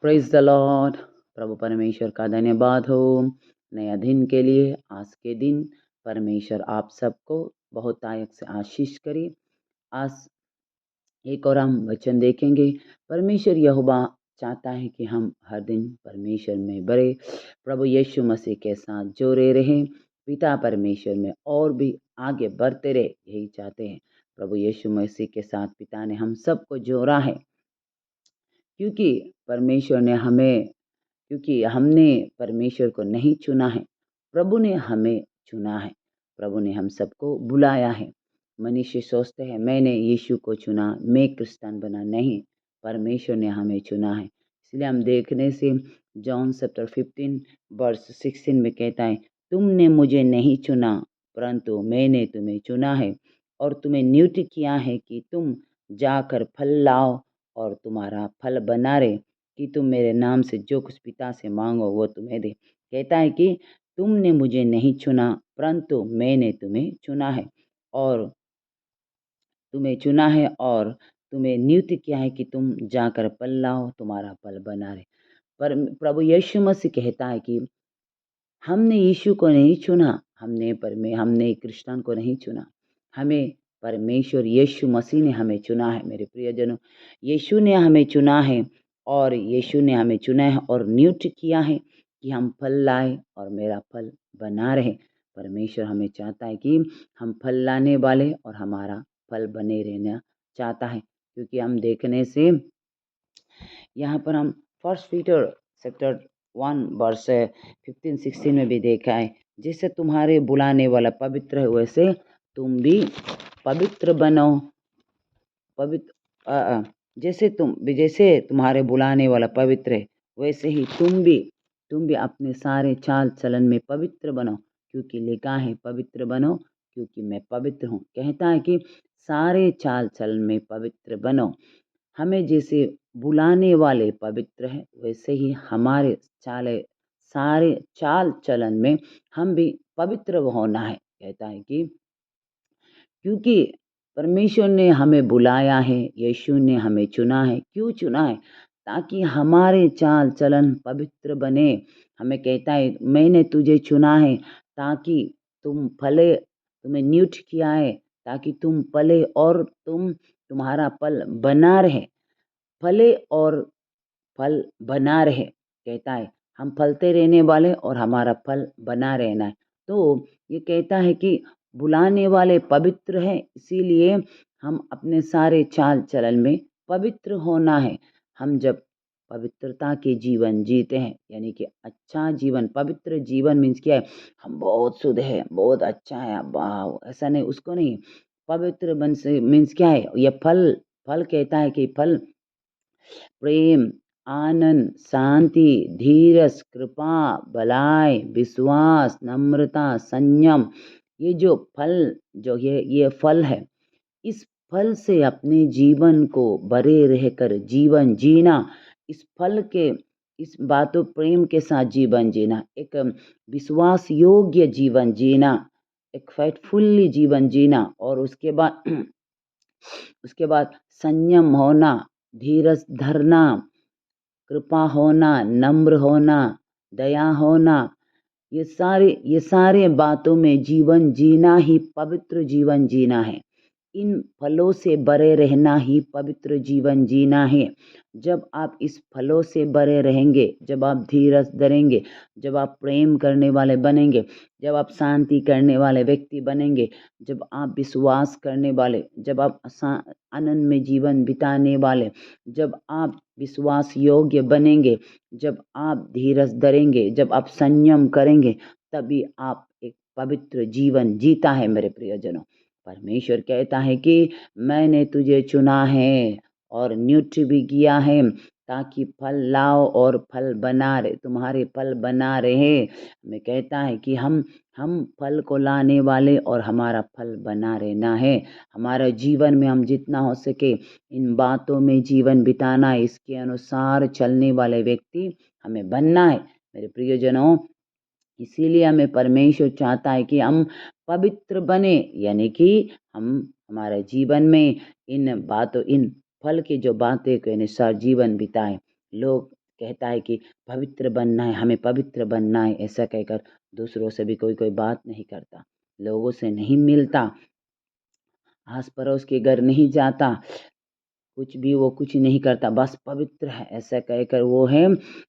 Praise the Lord. प्रभु परमेश्वर का धन्यवाद हो नया दिन के लिए। आज के दिन परमेश्वर आप सबको बहुत आयत से आशीष करे। आज एक और हम वचन देखेंगे। परमेश्वर यहोवा चाहता है कि हम हर दिन परमेश्वर में बढ़े, प्रभु यीशु मसीह के साथ जोड़े रहें, पिता परमेश्वर में और भी आगे बढ़ते रहे, यही चाहते हैं। प्रभु यीशु मसीह के साथ पिता ने हम सबको जोड़ा है, क्योंकि परमेश्वर ने हमें क्योंकि हमने परमेश्वर को नहीं चुना है, प्रभु ने हमें चुना है। प्रभु ने हम सबको बुलाया है। मनुष्य सोचते हैं मैंने यीशु को चुना, मैं क्रिश्चियन बना। नहीं, परमेश्वर ने हमें चुना है। इसलिए हम देखने से जॉन चैप्टर 15 वर्स 16 में कहता है, तुमने मुझे नहीं चुना परंतु मैंने तुम्हें चुना है और तुम्हें नियुक्त किया है कि तुम जाकर फल लाओ और तुम्हारा फल बना रहे, कि तुम मेरे नाम से जो कुछ पिता से मांगो वो तुम्हें दे। कहता है कि तुमने मुझे नहीं चुना परंतु मैंने तुम्हें चुना है और तुम्हें नियुक्त किया है कि तुम जाकर फल लाओ, तुम्हारा फल बना रहे। पर प्रभु यीशु मसीह कहता है कि हमने यीशु को नहीं चुना, हमने कृष्ण को नहीं चुना, हमें परमेश्वर यीशु मसीह ने हमें चुना है। मेरे प्रियजनों, यीशु ने हमें चुना है और यीशु ने हमें चुना है और नियुक्त किया है कि हम फल लाए और मेरा फल बना रहे। परमेश्वर हमें चाहता है कि हम फल लाने वाले और हमारा फल बने रहना चाहता है, क्योंकि हम देखने से यहाँ पर हम फर्स्ट पीटर चैप्टर 1 वर्स 15-16 में भी देखा है, जैसे तुम्हारे बुलाने वाला पवित्र है वैसे तुम भी पवित्र बनो। जैसे तुम्हारे बुलाने वाला पवित्र है वैसे ही तुम भी अपने सारे चाल चलन में पवित्र बनो, क्योंकि लिखा है पवित्र बनो क्योंकि मैं पवित्र हूँ। कहता है कि सारे चाल चलन में पवित्र बनो। हमें जैसे बुलाने वाले पवित्र हैं वैसे ही हमारे सारे चाल चलन में हम भी पवित्र होना है। कहता है कि क्योंकि परमेश्वर ने हमें बुलाया है, यीशु ने हमें चुना है। क्यों चुना है? ताकि हमारे चाल चलन पवित्र बने। हमें कहता है मैंने तुझे चुना है ताकि तुम फले, तुम्हें नियुक्त किया है ताकि तुम फले और तुम्हारा फल बना रहे, फले और फल बना रहे। कहता है हम फलते रहने वाले और हमारा फल बना रहना है। तो ये कहता है कि बुलाने वाले पवित्र हैं, इसीलिए हम अपने सारे चाल चलन में पवित्र होना है। हम जब पवित्रता के जीवन जीते हैं, यानी कि अच्छा जीवन, पवित्र जीवन मीन्स क्या है? हम बहुत शुद्ध है, बहुत अच्छा है, वाह, ऐसा नहीं, उसको नहीं। पवित्र मन से मीन्स क्या है? ये फल फल कहता है कि फल प्रेम, आनंद, शांति, धीरज, कृपा, भलाई, विश्वास, नम्रता, संयम, ये जो फल जो ये फल है, इस फल से अपने जीवन को बरे रहकर जीवन जीना, इस फल के इस बातों प्रेम के साथ जीवन जीना, एक विश्वास योग्य जीवन जीना, एक फैटफुल्ली जीवन जीना, और उसके बाद संयम होना, धीरज धरना, कृपा होना, नम्र होना, दया होना, ये सारे बातों में जीवन जीना ही पवित्र जीवन जीना है। इन फलों से बरे रहना ही पवित्र जीवन जीना है। जब आप इस फलों से बरे रहेंगे, जब आप धीरज धरेंगे, जब आप प्रेम करने वाले बनेंगे, जब आप शांति करने वाले व्यक्ति बनेंगे, जब आप विश्वास करने वाले, जब आप आनंद में जीवन बिताने वाले, जब आप विश्वास योग्य बनेंगे, जब आप धीरज धरेंगे, जब आप संयम करेंगे, तभी आप एक पवित्र जीवन जीता है। मेरे प्रियजनों, परमेश्वर कहता है कि मैंने तुझे चुना है और नियुक्त भी किया है ताकि फल लाओ और फल बना रहे, तुम्हारे फल बना रहे। मैं कहता है कि हम फल को लाने वाले और हमारा फल बना रहना है। हमारे जीवन में हम जितना हो सके इन बातों में जीवन बिताना है, इसके अनुसार चलने वाले व्यक्ति हमें बनना है। मेरे प्रियजनों, इसीलिए हमें परमेश्वर चाहता है कि हम पवित्र बने, यानी कि हम हमारे जीवन में इन फल की जो बातें के अनुसार जीवन बिताएं। लोग कहता है कि पवित्र बनना है, हमें पवित्र बनना है, ऐसा कहकर दूसरों से भी कोई-कोई बात नहीं करता, लोगों से नहीं मिलता, आस-पड़ोस के घर नहीं जाता, कुछ भी वो कुछ नहीं करता, बस पवित्र है ऐसा कहकर वो है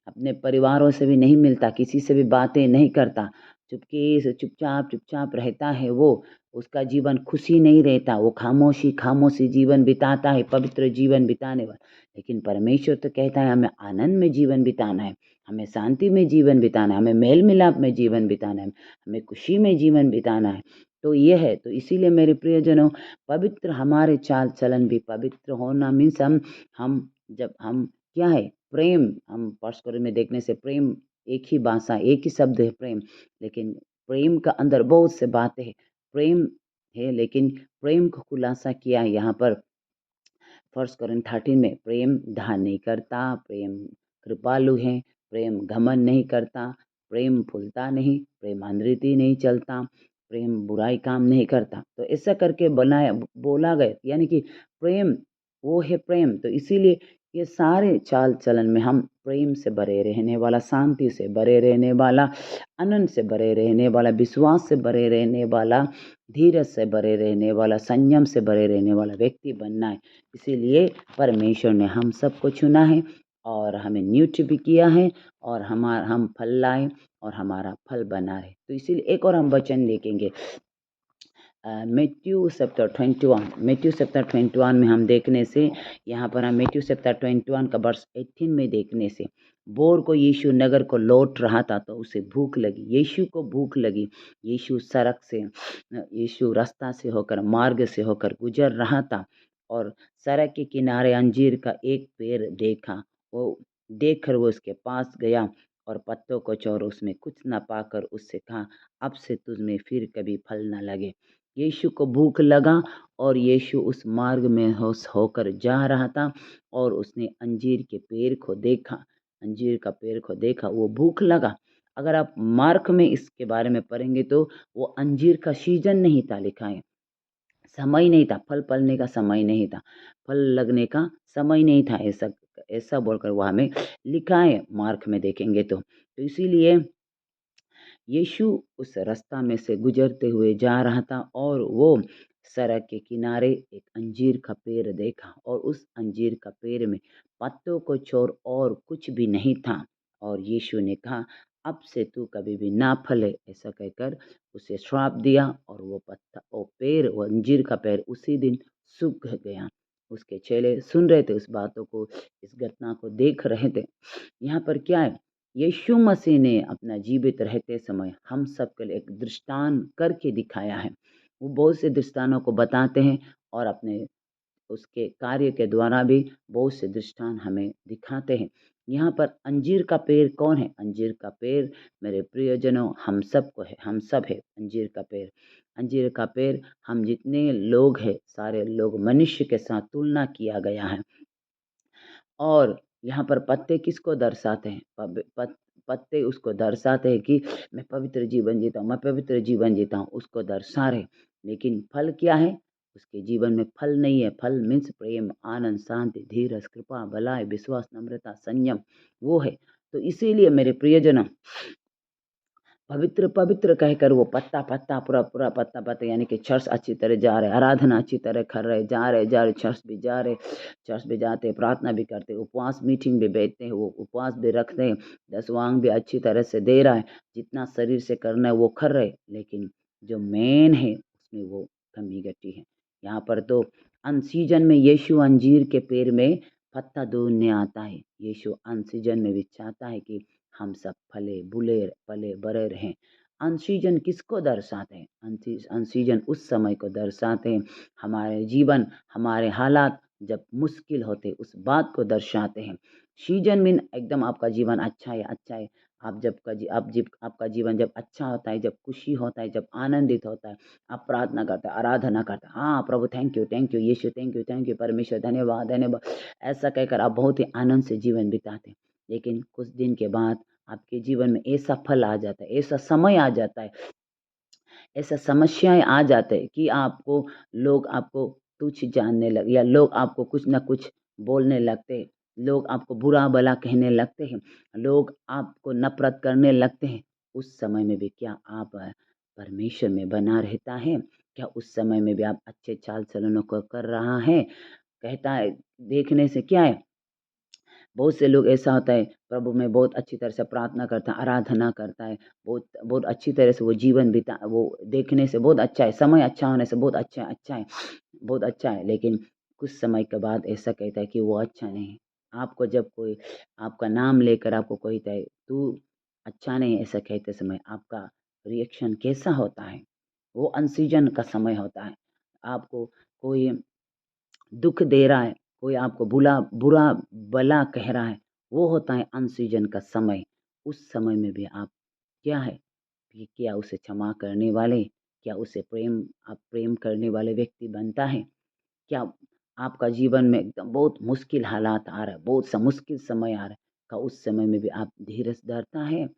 अपने परिवारों से भी नहीं मिलता, किसी से भी बातें नहीं करता, चुपके से चुपचाप रहता है वो, उसका जीवन खुशी नहीं रहता, वो खामोशी जीवन बिताता है, पवित्र जीवन बिताने वाला। लेकिन परमेश्वर तो कहता है हमें आनंद में जीवन बिताना है, हमें शांति में जीवन बिताना है, हमें मेल-मिलाप में जीवन बिताना है, हमें खुशी में जीवन बिताना है। तो ये है, तो इसीलिए मेरे प्रियजनों पवित्र हमारे चाल-चलन भी पवित्र होना मीन्स हम जब हम क्या है प्रेम हम परस्पर में देखने से प्रेम एक ही भाषा, एक ही शब्द है प्रेम, लेकिन प्रेम का अंदर बहुत से बातें हैं। प्रेम है लेकिन प्रेम को खुलासा किया है यहाँ पर 1 कोरिन्थ 13 में प्रेम दान नहीं करता, प्रेम कृपालु है, प्रेम घमंड नहीं करता, प्रेम फूलता नहीं, प्रेम अनरीति नहीं चलता, प्रेम बुराई काम नहीं करता। तो ऐसा करके बनाया बोला गया यानी कि प्रेम वो है प्रेम। तो इसीलिए ये सारे चाल-चलन में हम प्रेम से भरे रहने वाला, शांति से भरे रहने वाला, आनंद से भरे रहने वाला, विश्वास से भरे रहने वाला, धीरज से भरे रहने वाला, संयम से भरे रहने वाला व्यक्ति बनना है। इसीलिए परमेश्वर ने हम सबको चुना है और हमें नियुक्त भी किया है और हम फल लाएँ और हमारा फल बना रहे। तो इसीलिए एक और हम वचन देखेंगे मैथ्यू चैप्टर 21 में हम देखने से यहाँ पर हम मैथ्यू चैप्टर 21 का वर्ष 18 में देखने से भोर को यीशु नगर को लौट रहा था तो उसे भूख लगी। यीशु को भूख लगी। यीशु सड़क से यीशु रास्ता से होकर मार्ग से होकर गुजर रहा था और सड़क के किनारे अंजीर का एक पेड़ देखा। वो देखकर वो उसके पास गया और पत्तों को चौर उसमें कुछ न पाकर उससे कहा अब से तुझमें फिर कभी फल न लगे। यीशु को भूख लगा और यीशु उस मार्ग में होकर जा रहा था और उसने अंजीर के पेड़ को देखा। अंजीर का पेड़ को देखा, वो भूख लगा। अगर आप मार्क में इसके बारे में पढ़ेंगे तो वो अंजीर का सीजन नहीं था लिखा है, समय नहीं था, फल फलने का समय नहीं था, फल लगने का समय नहीं था, ऐसा ऐसा बोलकर वहाँ में लिखा है मार्क में देखेंगे तो इसीलिए यीशु उस रास्ता में से गुजरते हुए जा रहा था और वो सड़क के किनारे एक अंजीर का पेड़ देखा और उस अंजीर का पेड़ में पत्तों को छोड़ और कुछ भी नहीं था और यीशु ने कहा अब से तू कभी भी ना फले ऐसा कहकर उसे श्राप दिया और वो पत्ता वो पेड़ वो अंजीर का पेड़ उसी दिन सूख गया। उसके चेले सुन रहे थे उस बातों को, इस घटना को देख रहे थे। यहाँ पर क्या है, यीशु मसीह ने अपना जीवित रहते समय हम सबके लिए एक दृष्टांत करके दिखाया है। वो बहुत से दृष्टांतों को बताते हैं और अपने उसके कार्य के द्वारा भी बहुत से दृष्टांत हमें दिखाते हैं। यहाँ पर अंजीर का पेड़ कौन है? अंजीर का पेड़ मेरे प्रियजनों हम सबको है, हम सब है अंजीर का पेड़। अंजीर का पेड़ हम जितने लोग हैं, सारे लोग मनुष्य के साथ तुलना किया गया है। और यहाँ पर पत्ते किसको दर्शाते हैं? पत्ते उसको दर्शाते हैं कि मैं पवित्र जीवन जीता हूँ, मैं पवित्र जीवन जीता हूँ, उसको दर्शा रहे। लेकिन फल क्या है? उसके जीवन में फल नहीं है। फल मीन्स प्रेम, आनंद, शांति, धीरज, कृपा, भलाई, विश्वास, नम्रता, संयम वो है। तो इसीलिए मेरे प्रियजनों पवित्र पवित्र कहकर वो पत्ता पूरा पत्ता यानी कि चर्च अच्छी तरह जा रहे, आराधना अच्छी तरह कर रहे, जा रहे चर्च भी जाते, प्रार्थना भी करते, उपवास मीटिंग भी बैठते हैं, वो उपवास भी रखते हैं, दसवांग भी अच्छी तरह से दे रहा है, जितना शरीर से करना है वो कर रहे, लेकिन जो मेन है उसमें वो कमी घटी है। यहाँ पर तो अनसीजन में यीशु अंजीर के पेड़ में पत्ता ढूंढने आता है। यीशु अनसीजन में भी चाहता है कि हम सब फले बुले पले बड़े रहें। अनसीजन किसको दर्शाते हैं? अनसीजन उस समय को दर्शाते हैं, हमारे जीवन हमारे हालात जब मुश्किल होते उस बात को दर्शाते हैं। सीजन मीन एकदम आपका जीवन अच्छा है। आपका जीवन जब अच्छा होता है, जब खुशी होता है, जब आनंदित होता है, आप प्रार्थना करते हैं, आराधना करते हैं, हाँ प्रभु thank you Yeshu thank you परमेश्वर धन्यवाद ऐसा कहकर आप बहुत ही आनंद से जीवन बिताते हैं। लेकिन कुछ दिन के बाद आपके जीवन में ऐसा फल आ जाता है, ऐसा समय आ जाता है, ऐसा समस्याएँ आ जाते हैं कि लोग आपको तुच्छ जानने लगे या लोग आपको कुछ न कुछ बोलने लगते हैं। लोग आपको बुरा-भला कहने लगते हैं, लोग आपको नफ़रत करने लगते हैं, उस समय में भी क्या आप परमेश्वर में बना रहता है? क्या उस समय में भी आप अच्छे चाल-चलनों को कर रहा है? कहता है देखने से क्या है, बहुत से लोग ऐसा होता है प्रभु में बहुत अच्छी तरह से प्रार्थना करता है, आराधना करता है, बहुत बहुत अच्छी तरह से वो जीवन वो देखने से बहुत अच्छा है, समय अच्छा होने से बहुत अच्छा है, बहुत अच्छा है, लेकिन कुछ समय के बाद ऐसा कहता है कि वो अच्छा नहीं है। आपको जब कोई आपका नाम लेकर आपको कहता है, "तू अच्छा नहीं है", ऐसा कहते समय आपका रिएक्शन कैसा होता है? वो अनसीजन का समय होता है। आपको कोई दुःख दे रहा है, कोई आपको बुरा-भला कह रहा है, वो होता है अनसीजन का समय। उस समय में भी आप क्या है कि क्या उसे क्षमा करने वाले, क्या उसे आप प्रेम करने वाले व्यक्ति बनता है? क्या आपका जीवन में एकदम बहुत मुश्किल हालात आ रहा है, बहुत सा मुश्किल समय आ रहा है, क्या उस समय में भी आप धीरज धरता है?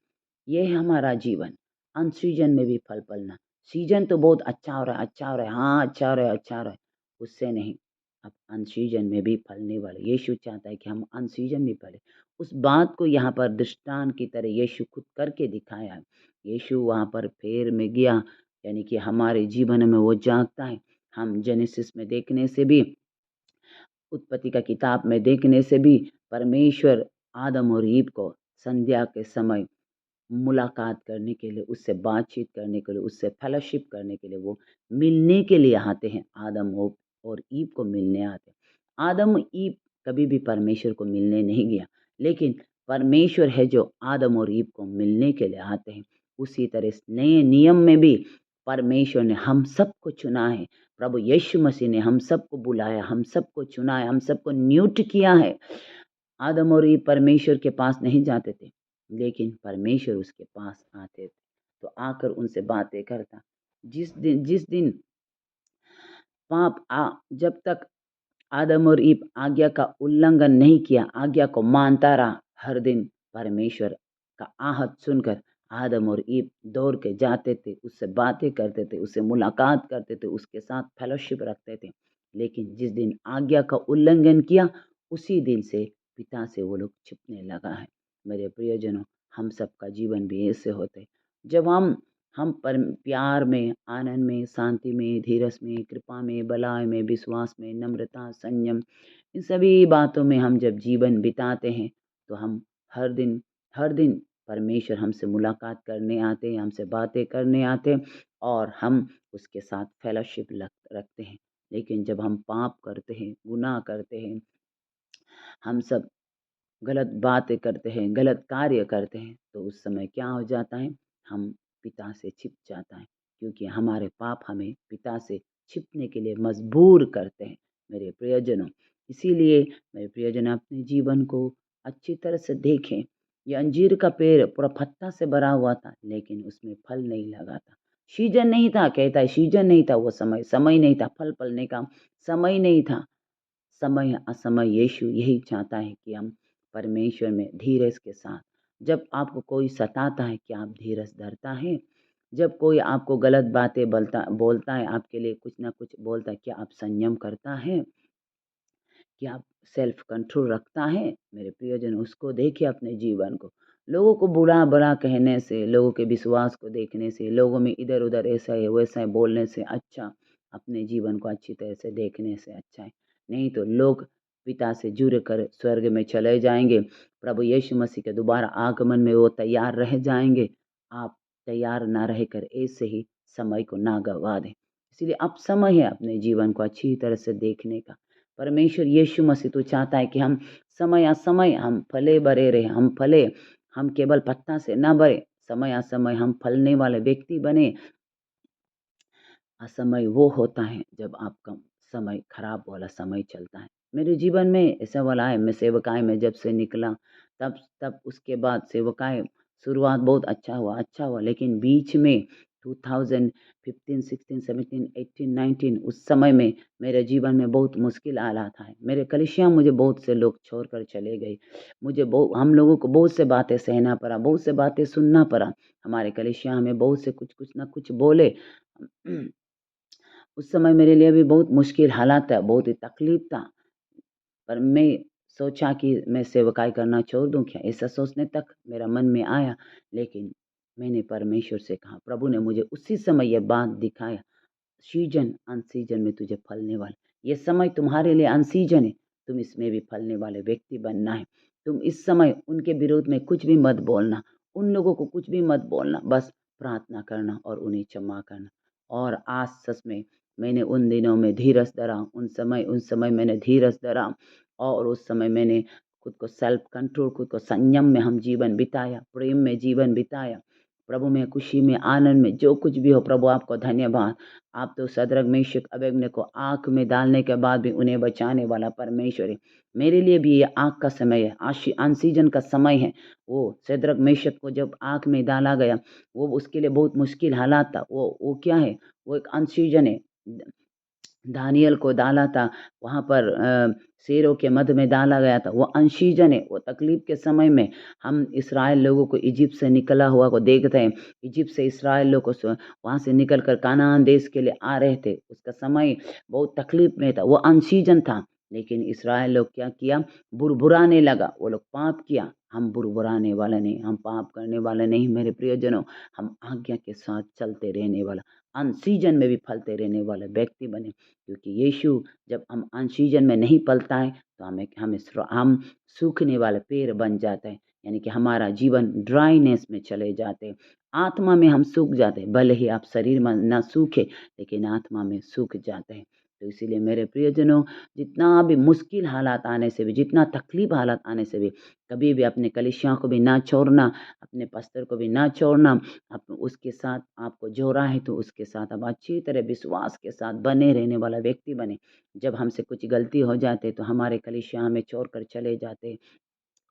ये है हमारा जीवन, अनसीजन में भी फल फलना। सीजन तो बहुत अच्छा हो रहा है, अच्छा हो रहा है, हाँ, अच्छा हो रहा है, अच्छा हो रहा है, उससे नहीं, आप अनसीजन में भी फलने वाले। यीशु चाहता है कि हम अनसीजन में फलें। उस बात को यहाँ पर दृष्टांत की तरह यीशु खुद करके दिखाया है। यीशु वहाँ पर फेर में गया, यानी कि हमारे जीवन में वो झाँकता है। हम जेनेसिस में देखने से भी, उत्पत्ति का किताब में देखने से भी परमेश्वर आदम और ईव को संध्या के समय मुलाकात करने के लिए, उससे बातचीत करने के लिए, उससे फेलोशिप करने के लिए वो मिलने के लिए आते हैं। आदम और ईव को मिलने आते हैं। आदम ईव कभी भी परमेश्वर को मिलने नहीं गया, लेकिन परमेश्वर है जो आदम और ईव को मिलने के लिए आते हैं। उसी तरह इस नए नियम में भी परमेश्वर ने हम सबको चुना है। प्रभु यीशु मसीह ने हम सबको बुलाया, हम सबको चुना है, हम सबको नियुक्त किया है। आदम और ईव परमेश्वर के पास नहीं जाते थे, लेकिन परमेश्वर उसके पास आते थे, तो आकर उनसे बातें करता। जिस दिन जब तक आदम और ईव आज्ञा का उल्लंघन नहीं किया, आज्ञा को मानता रहा, हर दिन परमेश्वर का आहट सुनकर आदम और ईव दौड़ के जाते थे, उससे बातें करते थे, उससे मुलाकात करते थे, उसके साथ फेलोशिप रखते थे। लेकिन जिस दिन आज्ञा का उल्लंघन किया, उसी दिन से पिता से वो लोग छिपने लगा है। मेरे प्रियजनों, हम सबका जीवन भी ऐसे होते, जब हम पर प्यार में, आनंद में, शांति में, धीरज में, कृपा में, बलाय में, विश्वास में, नम्रता, संयम, इन सभी बातों में हम जब जीवन बिताते हैं, तो हम हर दिन परमेश्वर हमसे मुलाकात करने आते हैं, हमसे बातें करने आते हैं और हम उसके साथ फेलोशिप रखते हैं। लेकिन जब हम पाप करते हैं, गुनाह करते हैं, हम सब गलत बातें करते हैं, गलत कार्य करते हैं, तो उस समय क्या हो जाता है, हम पिता से छिप जाता है, क्योंकि हमारे पाप हमें पिता से छिपने के लिए मजबूर करते हैं। मेरे प्रियजनों, इसीलिए मेरे प्रियजन अपने जीवन को अच्छी तरह से देखें। ये अंजीर का पेड़ पूरा पत्ता से भरा हुआ था, लेकिन उसमें फल नहीं लगा था। सीजन नहीं था, कहता है सीजन नहीं था, वो समय नहीं था, फल फलने का समय नहीं था। समय असमय यीशु यही चाहता है कि हम परमेश्वर में धीरज के साथ, जब आपको कोई सताता है क्या आप धीरज धरता है? जब कोई आपको गलत बातें बोलता है, आपके लिए कुछ ना कुछ बोलता है, क्या आप संयम करता है? क्या आप सेल्फ कंट्रोल रखता है? मेरे प्रियजन, उसको देखिए अपने जीवन को। लोगों को बुरा-भला कहने से, लोगों के विश्वास को देखने से, लोगों में इधर-उधर ऐसा है, वैसा है बोलने से अच्छा, अपने जीवन को अच्छी तरह से देखने से अच्छा है। नहीं तो लोग पिता से जुड़ कर स्वर्ग में चले जाएँगे। प्रभु यीशु मसीह के दोबारा आगमन में वो तैयार रह जाएँगे। आप तैयार ना रहकर ऐसे ही समय को ना गँवा दें। इसीलिए अब समय है अपने जीवन को अच्छी तरह से देखने का। परमेश्वर यीशु मसीह तो चाहता है कि हम समय-असमय हम फले-भरे रहें, हम फलें, हम केवल पत्ता से ना भरें, समय-असमय हम फलने वाले व्यक्ति बनें। असमय वो होता है जब आपका समय खराब वाला समय चलता है। मेरे जीवन में ऐसा वाला है, मैं सेवकाई में जब से निकला, तब तब उसके बाद सेवकाई शुरुआत बहुत अच्छा हुआ, लेकिन बीच में 2015, 16, 17, 18, 19 उस समय में मेरे जीवन में बहुत मुश्किल हालात आए। मेरे कलीसिया मुझे बहुत से लोग छोड़कर चले गए। मुझे हम लोगों को बहुत से बातें सहना पड़ा, बहुत से बातें सुनना पड़ा। हमारे कलीसिया हमें बहुत से कुछ ना कुछ बोले। उस समय मेरे लिए भी बहुत मुश्किल हालात था, बहुत ही तकलीफ था, पर मैं सोचा कि मैं सेवकाई करना छोड़ दूँ क्या? ऐसा सोचने तक मेरा मन में आया, लेकिन मैंने परमेश्वर से कहा, प्रभु ने मुझे उसी समय ये बात दिखाया, सीजन अनसीजन में तुझे फलने वाला, ये समय तुम्हारे लिए अनसीजन है, तुम इसमें भी फलने वाले व्यक्ति बनना है। तुम इस समय उनके विरोध में कुछ भी मत बोलना, उन लोगों को कुछ भी मत बोलना, बस प्रार्थना करना और उन्हें क्षमा करना। और आज सच में मैंने उन दिनों में धीरज धरा, उन समय मैंने धीरज धरा, और उस समय मैंने खुद को सेल्फ कंट्रोल, खुद को संयम में हम जीवन बिताया, प्रेम में जीवन बिताया, प्रभु में, खुशी में, आनंद में, जो कुछ भी हो प्रभु आपको धन्यवाद। आप तो शद्रक मेशक अबेदनगो को आँख में डालने के बाद भी उन्हें बचाने वाला परमेश्वर है। मेरे लिए भी ये आँख का समय है, अनसीजन का समय है। वो शद्रक मेशक को जब आँख में डाला गया, वो उसके लिए बहुत मुश्किल हालात था। वो क्या है? वो एक अनसीजन है। दानियल को डाला था वहाँ पर, शेरों के मध्य में डाला गया था, वो अनसीजन है। वो तकलीफ के समय में हम इसराइल लोगों को इजिप्ट से निकला हुआ को देखते हैं। इजिप्ट से इसराइल लोग को वहाँ से निकल कर कानान देश के लिए आ रहे थे, उसका समय बहुत तकलीफ में था, वो अनसीजन था। लेकिन इसराइल लोग क्या किया? बुरबुराने लगा, वो लोग पाप किया। हम बुरबुराने वाले नहीं, हम पाप करने वाले नहीं मेरे प्रियजनों, हम आज्ञा के साथ चलते रहने वाला, अनसीजन में भी फलते रहने वाले व्यक्ति बने। क्योंकि यीशु जब हम अनसीजन में नहीं पलता है तो हम सूखने वाले पेड़ बन जाते हैं, यानी कि हमारा जीवन ड्राइनेस में चले जाते हैं, आत्मा में हम सूख जाते हैं। भले ही आप शरीर में ना सूखे, लेकिन आत्मा में सूख जाते हैं। तो इसीलिए मेरे प्रियजनों, जितना भी मुश्किल हालात आने से भी, जितना तकलीफ हालात आने से भी, कभी भी अपने कलीसिया को भी ना छोड़ना, अपने पस्तर को भी ना छोड़ना। आप उसके साथ आपको जोड़ा है तो उसके साथ आप अच्छी तरह विश्वास के साथ बने रहने वाला व्यक्ति बने। जब हमसे कुछ गलती हो जाते तो हमारे कलीसिया हमें छोड़कर चले जाते,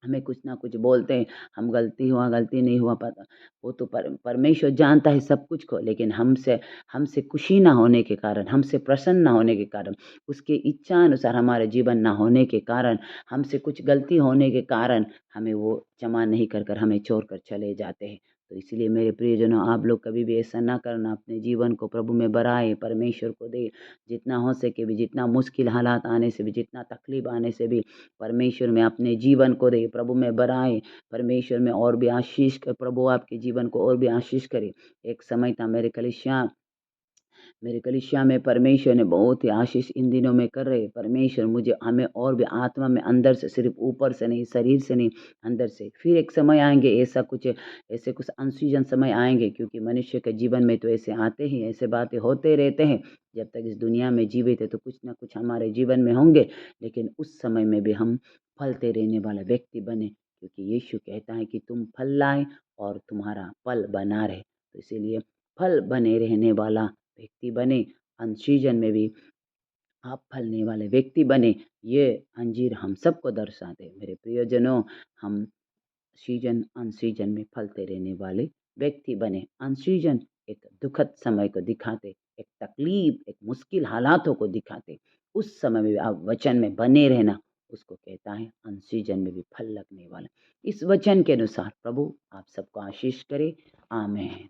हमें कुछ ना कुछ बोलते हैं, हम गलती हुआ गलती नहीं हुआ पता, वो तो परमेश्वर जानता है सब कुछ को, लेकिन हमसे हमसे खुशी ना होने के कारण, हमसे प्रसन्न ना होने के कारण, उसके इच्छा अनुसार हमारे जीवन ना होने के कारण, हमसे कुछ गलती होने के कारण हमें वो क्षमा नहीं कर कर हमें छोड़ कर चले जाते हैं। तो इसलिए मेरे प्रियजनों, आप लोग कभी भी ऐसा ना करना, अपने जीवन को प्रभु में बढ़ाएं, परमेश्वर को दे, जितना हो सके भी, जितना मुश्किल हालात आने से भी, जितना तकलीफ आने से भी परमेश्वर में अपने जीवन को दे, प्रभु में बढ़ाएं, परमेश्वर में और भी आशीष प्रभु आपके जीवन को और भी आशीष करे। एक समय था मेरे कलीसिया में परमेश्वर ने बहुत ही आशीष इन दिनों में कर रहे। परमेश्वर मुझे हमें और भी आत्मा में अंदर से, सिर्फ ऊपर से नहीं, शरीर से नहीं, अंदर से। फिर एक समय आएंगे, ऐसे कुछ अनसीजन समय आएंगे, क्योंकि मनुष्य के जीवन में तो ऐसे आते ही, ऐसे बातें होते रहते हैं। जब तक इस दुनिया में जीवित है तो कुछ ना कुछ हमारे जीवन में होंगे, लेकिन उस समय में भी हम फलते रहने वाला व्यक्ति बने, क्योंकि यीशु कहता है कि तुम फल लाए और तुम्हारा फल बना रहे। तो इसीलिए फल बने रहने वाला व्यक्ति बने, अनसीजन में भी आप फलने वाले व्यक्ति बने। ये अंजीर हम सबको दर्शाते हैं मेरे प्रियजनों। हम सीजन अनसीजन में फलते रहने वाले व्यक्ति बने। अनसीजन एक दुखद समय को दिखाते, एक तकलीफ, एक मुश्किल हालातों को दिखाते, उस समय में भी आप वचन में बने रहना, उसको कहता है अनसीजन में भी फल लगने वाला। इस वचन के अनुसार प्रभु आप सबको आशीष करे। आमीन।